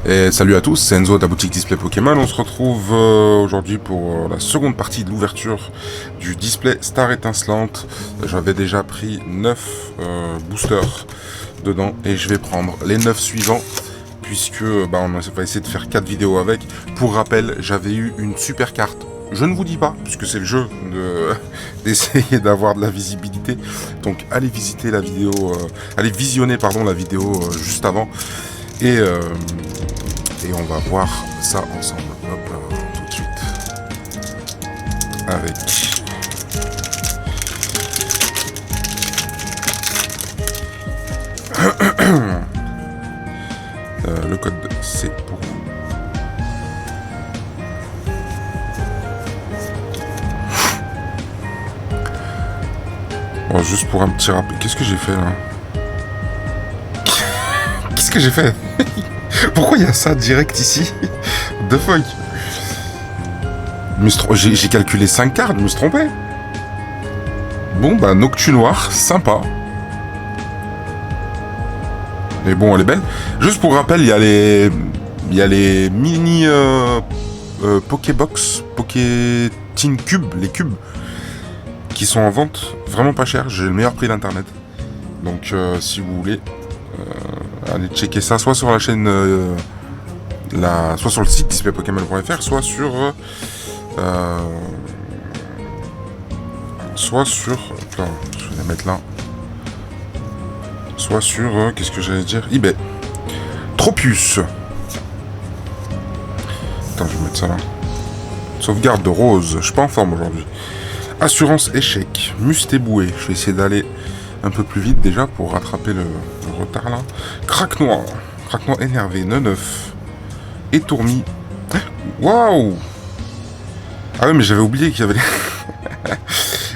Et salut à tous, c'est Enzo de la boutique Display Pokémon. On se retrouve aujourd'hui pour la seconde partie de l'ouverture du display Star Étincelante. J'avais déjà pris 9 boosters dedans et je vais prendre les 9 suivants puisque on va essayer de faire 4 vidéos avec. Pour rappel, j'avais eu une super carte. Je ne vous dis pas, puisque c'est le jeu d'essayer d'avoir de la visibilité. Donc allez visiter la vidéo, allez visionner la vidéo juste avant. Et on va voir ça ensemble. Hop là, tout de suite. Avec le code C pour vous. Bon, juste pour un petit rappel. Qu'est-ce que j'ai fait là? Qu'est-ce que j'ai fait? Pourquoi il y a ça direct ici? What the fuck? J'ai calculé 5 cartes, je me suis trompé. Bon, bah, Noctu Noir, sympa. Mais bon, elle est belle. Juste pour rappel, il y a les mini Pokébox, Pokétin Cube, les cubes, qui sont en vente vraiment pas cher. J'ai le meilleur prix d'internet. Donc, si vous voulez, allez checker ça, soit sur la chaîne, soit sur le site displaypokémon.fr, soit sur, attends, je vais la mettre là. Soit sur, qu'est-ce que j'allais dire, eBay. Tropius. Attends, je vais mettre ça là. Sauvegarde de Rose. Je suis pas en forme aujourd'hui. Assurance échec. Mustéboué. Je vais essayer d'aller un peu plus vite déjà pour rattraper le retard là. Crack noir. Crack noir énervé. Neuf. Étourmi. Waouh. Ah oui, mais j'avais oublié qu'il y avait...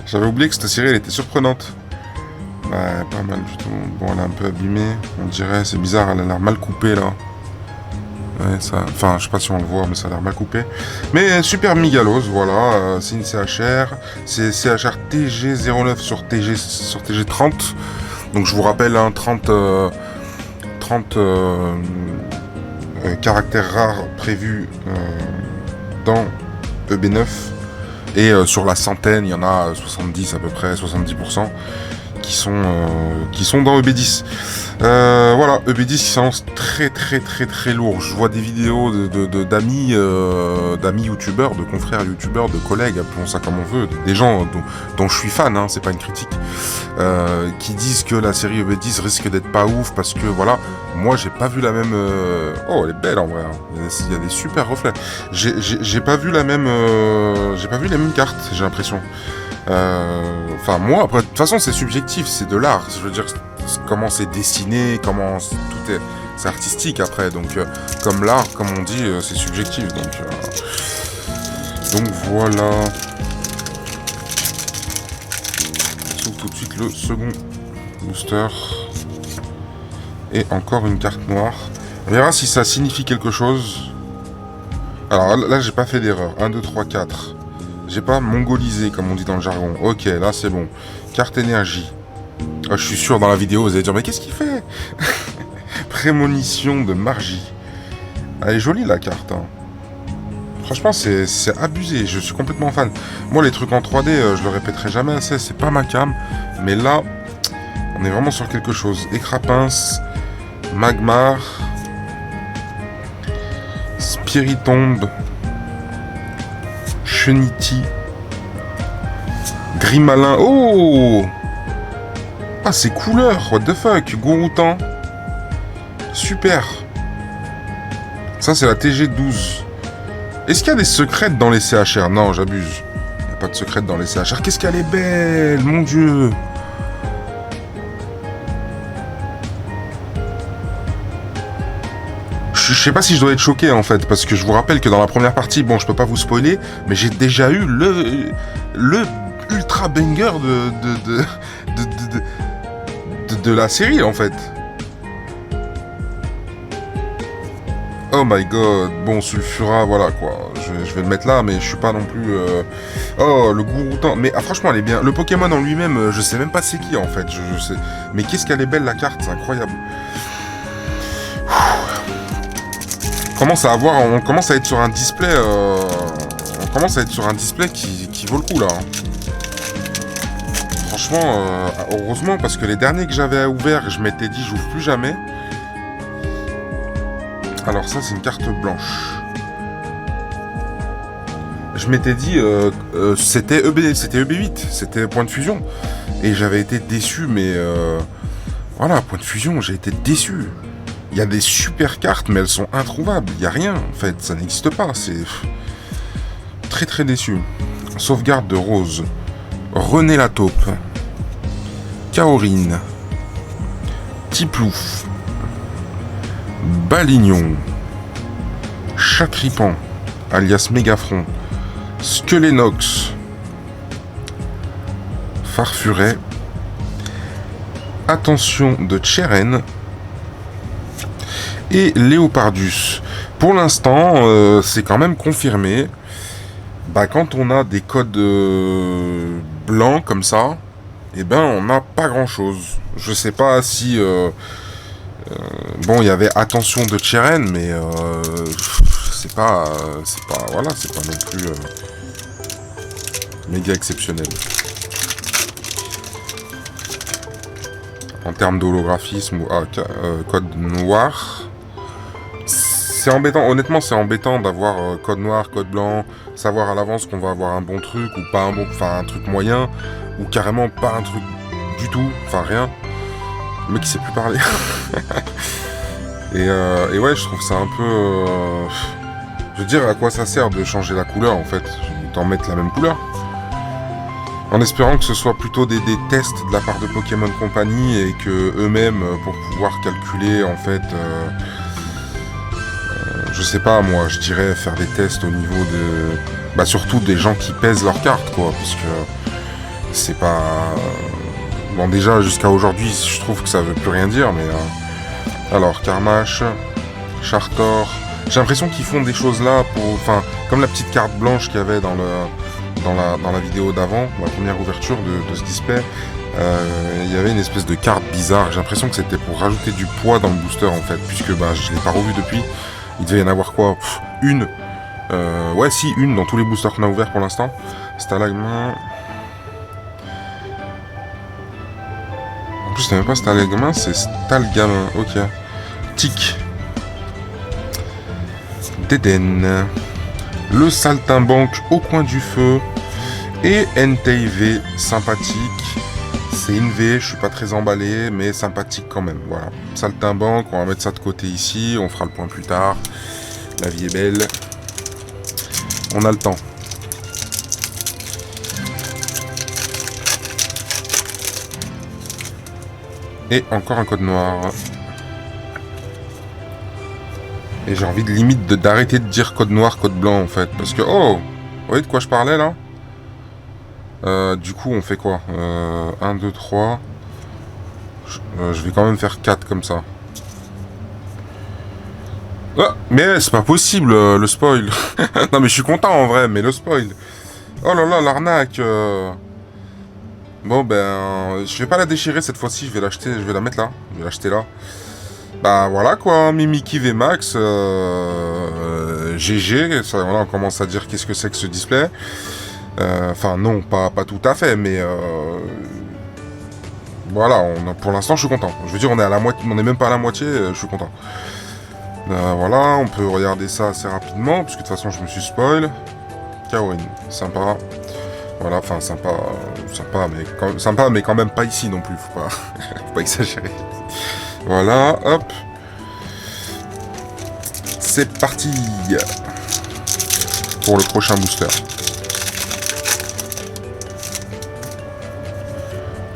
J'avais oublié que cette série elle était surprenante. Ouais, pas mal du tout. Bon, elle est un peu abîmée, on dirait. C'est bizarre, elle a l'air mal coupée là. Ouais, ça... Enfin, je sais pas si on le voit, mais ça a l'air mal coupé. Mais super Migalose, voilà. C'est une CHR. C'est CHR TG09 sur TG30. Donc je vous rappelle, 30 caractères rares prévus dans EB9. Et sur la centaine, il y en a 70 à peu près, 70%. Qui sont dans EB10. Voilà, EB10 qui s'annonce très lourd. Je vois des vidéos d'amis youtubeurs, de confrères youtubeurs, de collègues, appelons ça comme on veut, des gens dont je suis fan, hein, c'est pas une critique, qui disent que la série EB10 risque d'être pas ouf parce que voilà, moi j'ai pas vu la même. Oh, elle est belle en vrai. Hein. Il y a des super reflets. J'ai pas vu la même. J'ai pas vu les mêmes cartes, j'ai l'impression. Enfin moi après de toute façon c'est subjectif, c'est de l'art, je veux dire comment c'est dessiné, comment tout est, c'est artistique après, donc comme l'art comme on dit c'est subjectif, donc voilà. On s'ouvre tout de suite le second booster et encore une carte noire. On verra si ça signifie quelque chose. Alors là j'ai pas fait d'erreur. 1, 2, 3, 4. J'ai pas mongolisé, comme on dit dans le jargon. Ok, là c'est bon. Carte énergie. Oh, je suis sûr dans la vidéo, vous allez dire, mais qu'est-ce qu'il fait? Prémonition de Margie. Elle est jolie la carte. Hein. Franchement, c'est abusé. Je suis complètement fan. Moi, les trucs en 3D, je le répéterai jamais assez. C'est pas ma cam. Mais là, on est vraiment sur quelque chose. Écrapince. Magmar. Spiritombe. Cheniti. Grimalin. Oh! Ah, c'est couleur. What the fuck? Gouroutan. Super. Ça, c'est la TG12. Est-ce qu'il y a des secrètes dans les CHR? Non, j'abuse. Il n'y a pas de secrètes dans les CHR. Qu'est-ce qu'elle est belle, mon Dieu! Je sais pas si je dois être choqué en fait, parce que je vous rappelle que dans la première partie, bon, je peux pas vous spoiler, mais j'ai déjà eu le ultra banger de la série en fait. Oh my god, bon, Sulfura, voilà quoi. Je vais le mettre là, mais je suis pas non plus. Oh, le Gouroutan. Mais franchement, elle est bien. Le Pokémon en lui-même, je sais même pas c'est qui en fait. Je sais. Mais qu'est-ce qu'elle est belle la carte, c'est incroyable. on commence à être sur un display, qui vaut le coup là. Hein. Franchement, heureusement, parce que les derniers que j'avais ouverts, je m'étais dit, j'ouvre plus jamais. Alors ça, c'est une carte blanche. Je m'étais dit, c'était EB8, c'était point de fusion. Et j'avais été déçu, mais voilà, point de fusion, j'ai été déçu. Il y a des super cartes, mais elles sont introuvables. Il n'y a rien, en fait, ça n'existe pas. C'est très très déçu. Sauvegarde de Rose. René la taupe. Kaorine. Tiplouf. Balignon. Chacripan, alias Mégafront. Skelenox. Farfuret. Attention de Tcheren. Et Léopardus. Pour l'instant, c'est quand même confirmé. Bah, quand on a des codes blancs comme ça, eh ben on n'a pas grand chose. Je sais pas si bon, il y avait attention de Tcheren, mais c'est pas voilà, c'est pas non plus méga exceptionnel. En termes d'holographisme ou code noir, c'est embêtant. Honnêtement, c'est embêtant d'avoir code noir, code blanc, savoir à l'avance qu'on va avoir un bon truc ou pas un bon, enfin un truc moyen ou carrément pas un truc du tout, enfin rien. Le mec il sait plus parler. et ouais, je trouve ça un peu. Je veux dire, à quoi ça sert de changer la couleur en fait? Autant mettre la même couleur. En espérant que ce soit plutôt des tests de la part de Pokémon Company et que eux-mêmes, pour pouvoir calculer en fait, je sais pas moi, je dirais faire des tests au niveau de, bah surtout des gens qui pèsent leurs cartes quoi, parce que c'est pas, bon déjà jusqu'à aujourd'hui, je trouve que ça veut plus rien dire, mais alors Karmash, Chartor, j'ai l'impression qu'ils font des choses là pour, enfin comme la petite carte blanche qu'il y avait dans la vidéo d'avant, la première ouverture de ce display, il y avait une espèce de carte bizarre. J'ai l'impression que c'était pour rajouter du poids dans le booster en fait, puisque bah, je l'ai pas revu depuis. Il devait y en avoir quoi, une. Ouais si, une dans tous les boosters qu'on a ouverts pour l'instant. Stalagmin. En plus c'est même pas Stalagmin, c'est Stalgamin, ok. Tic. Déden. Le saltimbanque au coin du feu et NTV sympathique. C'est une V, je suis pas très emballé, mais sympathique quand même. Voilà, saltimbanque, on va mettre ça de côté ici, on fera le point plus tard. La vie est belle, on a le temps. Et encore un code noir. Et j'ai envie de limite d'arrêter de dire code noir, code blanc en fait. Parce que, oh, vous voyez de quoi je parlais là? Du coup, on fait quoi? 1, 2, 3. Je vais quand même faire 4 comme ça. Ah, mais c'est pas possible le spoil. Non mais je suis content en vrai, mais le spoil. Oh là là, l'arnaque. Bon ben, je vais pas la déchirer cette fois-ci, je vais l'acheter, je vais la mettre là. Je vais l'acheter là. Bah voilà quoi, Mimikyu VMAX, GG, ça, voilà, on commence à dire qu'est-ce que c'est que ce display. Enfin non, pas tout à fait, mais voilà, pour l'instant je suis content. Je veux dire, on est à la moitié, on est même pas à la moitié, je suis content. Voilà, on peut regarder ça assez rapidement, puisque de toute façon je me suis spoil. Kaorine, sympa. Voilà, enfin sympa, mais quand même pas ici non plus, faut pas exagérer. Voilà, hop. C'est parti pour le prochain booster.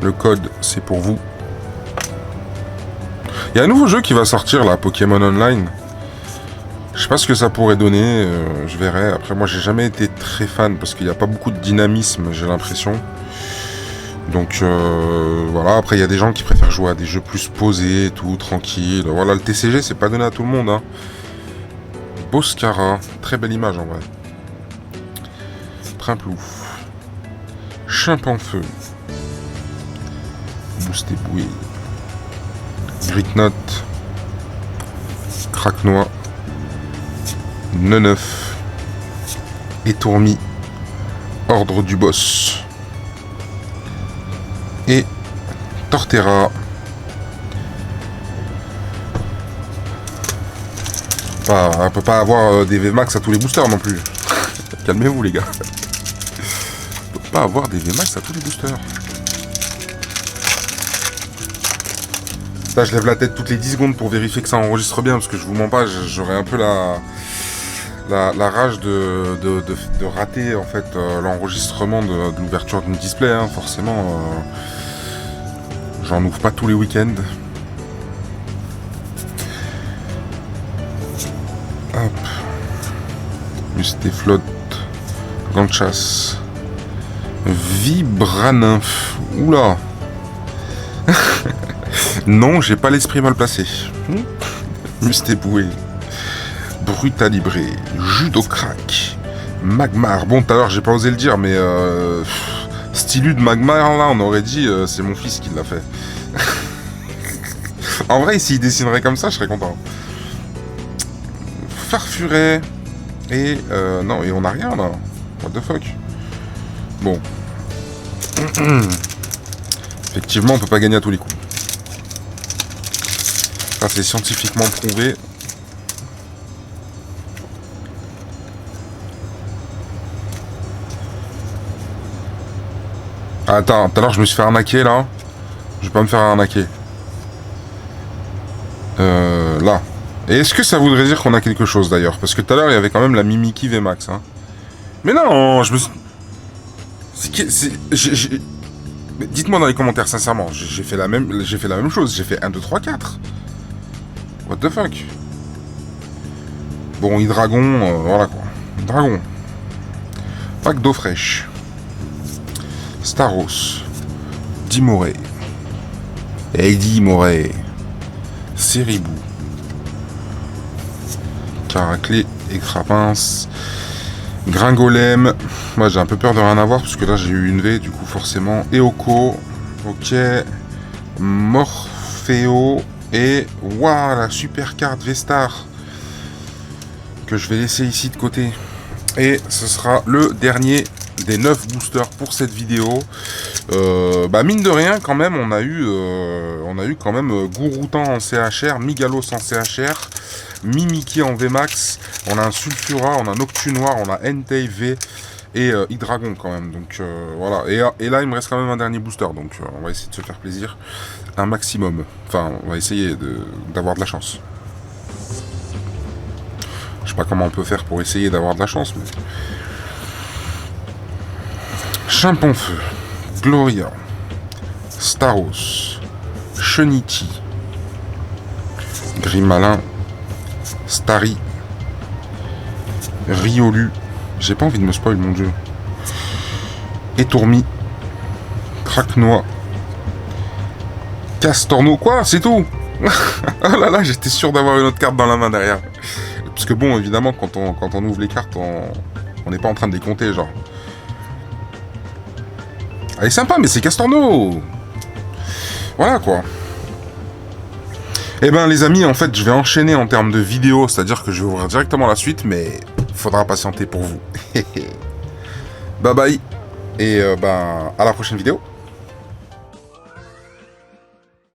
Le code, c'est pour vous. Il y a un nouveau jeu qui va sortir là, Pokémon Online. Je sais pas ce que ça pourrait donner, je verrai. Après, moi, j'ai jamais été très fan parce qu'il n'y a pas beaucoup de dynamisme, j'ai l'impression. Donc voilà, après il y a des gens qui préfèrent jouer à des jeux plus posés et tout, tranquille. Voilà, le TCG c'est pas donné à tout le monde hein. Boscara, très belle image en vrai. Trimplouf. Chimpanfeu. Boosté bouée. Gritnote. Craquenois. Neuf. Étourmi. Ordre du boss. Et Torterra. On peut pas avoir des VMAX à tous les boosters non plus. Calmez-vous les gars. On peut pas avoir des VMAX à tous les boosters. Là je lève la tête toutes les 10 secondes pour vérifier que ça enregistre bien, parce que je vous mens pas, j'aurais un peu la rage de rater en fait l'enregistrement de l'ouverture d'une display, hein. Forcément j'en ouvre pas tous les week-ends. Hop. Mustéflotte, gant de chasse, Vibraninf. Oula. Non, j'ai pas l'esprit mal placé. Mustéboué, Brutalibré, Judocrack, Magmar. Bon, tout à l'heure, j'ai pas osé le dire, mais Stylu de Magmar, là, on aurait dit c'est mon fils qui l'a fait. En vrai, s'il dessinerait comme ça, je serais content. Farfuret. Et non, et on a rien là. What the fuck. Bon. Effectivement, on peut pas gagner à tous les coups. Ça, c'est scientifiquement prouvé. Attends, tout à l'heure, je me suis fait arnaquer là. Je vais pas me faire arnaquer. Là. Et est-ce que ça voudrait dire qu'on a quelque chose d'ailleurs? Parce que tout à l'heure, il y avait quand même la Mimikyu VMAX. Hein. Mais non, je me suis... Dites-moi dans les commentaires, sincèrement. J'ai fait la même chose. J'ai fait 1, 2, 3, 4. What the fuck? Bon, Hydragon, voilà quoi. Dragon. Pack d'eau fraîche. Staros. Dimoré. Eddie Moré. Ceribou. Caraclé, Écrapince, Gringolem. Moi j'ai un peu peur de rien avoir parce que là j'ai eu une V, du coup forcément. Eoko, ok. Morpheo et waouh, la super carte Vestar que je vais laisser ici de côté. Et ce sera le dernier des 9 boosters pour cette vidéo. Mine de rien quand même on a eu quand même Gouroutan en CHR, Migalos en CHR, Mimikyu en VMAX, on a un Sulfura, on a un Noctunoir, on a Entei V et Hydragon quand même. Donc voilà. Et là il me reste quand même un dernier booster, donc on va essayer de se faire plaisir un maximum. Enfin on va essayer d'avoir de la chance. Je sais pas comment on peut faire pour essayer d'avoir de la chance, mais... Chimpanfeu, Gloria, Staros, Cheniti, Grimalin, Starry, Riolu, j'ai pas envie de me spoil mon dieu, Étourmi, Craquenois, Castorno, quoi, c'est tout. Oh là là, j'étais sûr d'avoir une autre carte dans la main derrière. Parce que bon, évidemment, quand on ouvre les cartes, on n'est pas en train de les compter, genre. Elle est sympa, mais c'est Castorno. Voilà, quoi. Eh ben, les amis, en fait, je vais enchaîner en termes de vidéo, c'est-à-dire que je vais ouvrir directement la suite, mais faudra patienter pour vous. Bye bye, et à la prochaine vidéo.